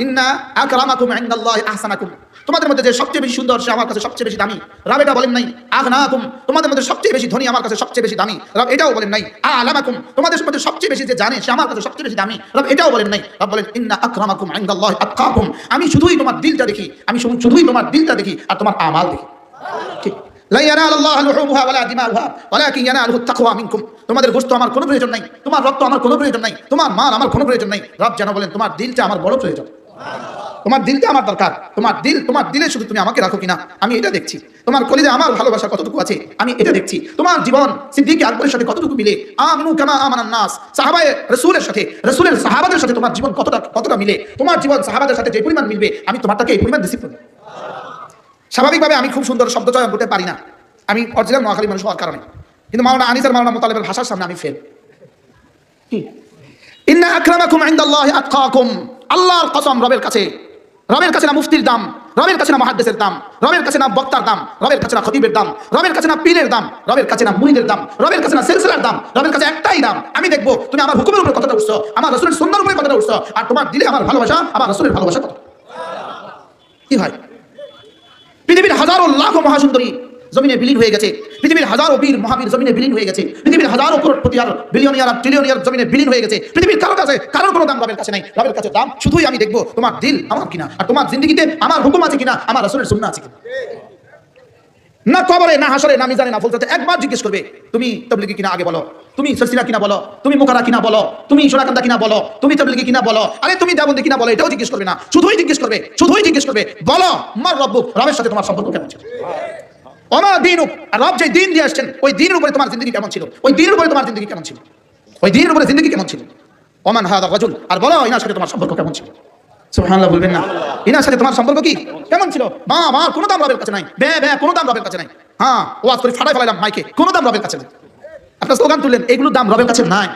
ইন্না আকরামাকুম ইনদাল্লাহি আহসানাকুম, তোমাদের মধ্যে যে সবচেয়ে বেশি সুন্দর সে আমার কাছে সবচেয়ে বেশি দামি। রব এটা বলেন নাই আগনাকুম, তোমাদের মধ্যে সবচেয়ে বেশি ধনী আমার কাছে সবচেয়ে বেশি দামি। রব এটাও বলেন নাই আলামাকুম, তোমাদের মধ্যে সবচেয়ে বেশি যে জানে সে আমার কাছে সবচেয়ে বেশি দামি। রব এটাও বলেন নাই। রব বলেন ইন্না আকরামাকুম ইনদাল্লাহি আতকাকুম, আমি শুধুই তোমার দিলটা দেখি, আমি শুধুই তোমার দিলটা দেখি আর তোমার আমাল দেখি। ঠিক, লা ইয়ানালুল্লাহু লুহুমুহা ওয়ালা দিমাউহা ওয়ালাকিন ইয়ানালুহু তাকওয়া মিনকুম, তোমাদের গোশত আমার কোনো প্রয়োজন নাই, তোমার রক্ত আমার কোনো প্রয়োজন নাই, তোমার মাল আমার কোনো প্রয়োজন নাই। রব যেন বলেন তোমার দিলটা আমার বড় প্রয়োজন, তোমার দিলটা আমার দরকার। তোমার দিলে শুধু তুমি আমাকে রাখো কিনা আমি এটা দেখছি, তোমার কলিজে আমার ভালোবাসা কতটুকু আছে আমি এটা দেখছি, তোমার জীবন সিদ্দিক আকবরের সাথে কতটুকু মিলে, আমিনু কামা আমানান নাস, সাহাবায়ে রাসূলের সাথে, রাসূলের সাহাবাদের সাথে তোমার জীবন কতটা মিলে, তোমার জীবন সাহাবাদের সাথে যে পরিমাণ মিলবে আমি তোমারটাকে এই পরিমাণ রিসিভ করব। স্বাভাবিকভাবে আমি খুব সুন্দর শব্দ চয়ন করতে পারি না, আমি অরিজিনাল নোয়াখালী মানুষ হওয়ার কারণে, কিন্তু মাওলানা আনিস আর মাওলানা মুতালিবের ভাষার সামনে আমি ফেল। কি ইন্না আকরামাকুম ইনদাল্লাহি আতকাকুম, আল্লাহর কসম, রবের কাছে না মুফতির দাম, রবের কাছে না মুহাদ্দিসের দাম, রবের কাছে না বক্তার দাম, রবের কাছে না খতিবের দাম, রবের কাছে না পীরের দাম, রবের কাছে না মুরিদের দাম, রবের কাছে না সিলসিলার দাম, রবের কাছে একটাই দাম। আমি দেখবো তুমি আমার হুকুমের উপরে কতটা উঠছো, আমার রাসূলের সুন্নাহর উপরে কতটা উঠছো, আর তোমার দিলে আমার ভালোবাসা, আমার রাসূলের ভালোবাসা কত। কি ভাই, পৃথিবীর হাজারো লাখো মহাসুন্দরী জমিনে বিলীন হয়ে গেছে, পৃথিবীর হাজারো বীর মহাবীর জমিনে বিলীন হয়ে গেছে, পৃথিবীর হাজারো কোটিপতি আর বিলিয়নিয়ার আর ট্রিলিয়নিয়ার জমিনে বিলীন হয়ে গেছে। পৃথিবীর কারোর কোনো দাম রবের কাছে নাই, রবের কাছে দাম শুধুই আমি দেখবো তোমার দিল আমার কিনা, আর তোমার জিন্দেগিতে আমার হুকুম আছে কিনা, আমার রাসূলের সুন্নাহ আছে কিনা। না কবরে, না হাসরে, না মিজানে, না ফুলসাতে একবার জিজ্ঞেস করবে তুমি তাবলীগী কিনা আগে বলো, তুমি সিলসিলা কিনা বলো, তুমি মুকারা কিনা বলো, তুমি সোনাকান্দা কিনা বলো, তুমি তাবলীগী কিনা বলো, আরে তুমি দেওবন্দি কিনা বলো, এটাও জিজ্ঞেস করবে না, শুধুই জিজ্ঞেস করবে বলো মার রব্বুক, রবের সাথে তোমার সম্পর্ক কেমন ছিল। আমার দিন, রব যে দিন দিয়ে আসছেন ওই দিনের উপরে তোমার জিন্দগি কেমন ছিল, ওই দিনের উপরে তোমার জিন্দগি কেমন ছিল, ওই দিনের উপরে জিন্দগি কেমন ছিল। ওমান হাদা রাজুল, আর বলো ইনার সাথে তোমার সম্পর্ক কেমন ছিল। সুবহানাল্লাহ বলবেন না, ইনার সাথে তোমার সম্পর্ক কি কেমন ছিল। আমার কোনো দাম রবের কাছে নাই, কোনো দাম রবের কাছে নাই। হ্যাঁ ওয়াজ করে ফাটাই ফেলাইলাম মাইকে, কোনো দাম রবের কাছে নাই। আপনার স্লোগান তুললেন, এগুলোর দাম রবের কাছে নাই।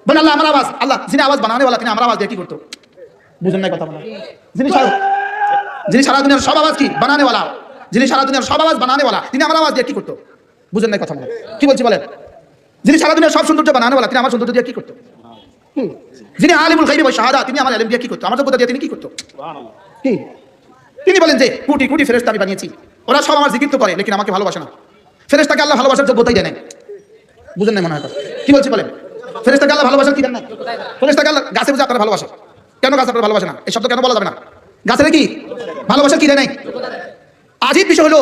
বলেন আল্লাহ আমার আওয়াজ, আল্লাহ যিনি আওয়াজ বানানে ওয়ালা তিনি আমার আওয়াজ দিয়ে কি করতো, বুঝেন নাই কথা বলা, যিনি সারা দুনিয়ার সব আওয়াজ কি বানানে ওয়ালা, যিনি সারা দুনিয়ার সব আওয়াজ বানানে ওয়ালা তিনি আমার আওয়াজ দিয়ে কি করতো, বুঝেন নাই কথা বলা, কি বলছি বলেন। যিনি সারা দুনিয়ার সব সৌন্দর্য বানানে ওয়ালা তিনি আমার সৌন্দর্য দিয়ে কি করতো। যিনি আলিমুল গায়বি ওয়া শাহাদা তিনি আমার ইলম দিয়ে কি করতো, আমার যোগ্যতা দিয়ে তিনি কি করতো। কি তিনি বলেন যে কোটি কোটি ফেরেশতা আমি বানিয়েছি, ওরা সব আমার জিকির তো করে লেকিন আমাকে ভালোবাসে না। ফেরেশতাকে আল্লাহ ভালোবাসার যোগ্যতাই দেন নাই, বুঝেন নাই মনে হয়। কি বলছি বলেন, ফেরেশতাকে আল্লাহ ভালোবাসার কি দেন নাই। ফেরেশতাকে আল্লাহ গাছে বুঝে আপনারা ভালোবাসে, কেন গাছ আপনারা ভালোবাসে না, এই শব্দ কেন বলা যাবে না। গাছের কি ভালোবাসার কি দেয় নাই। আজিব বিষয় হলো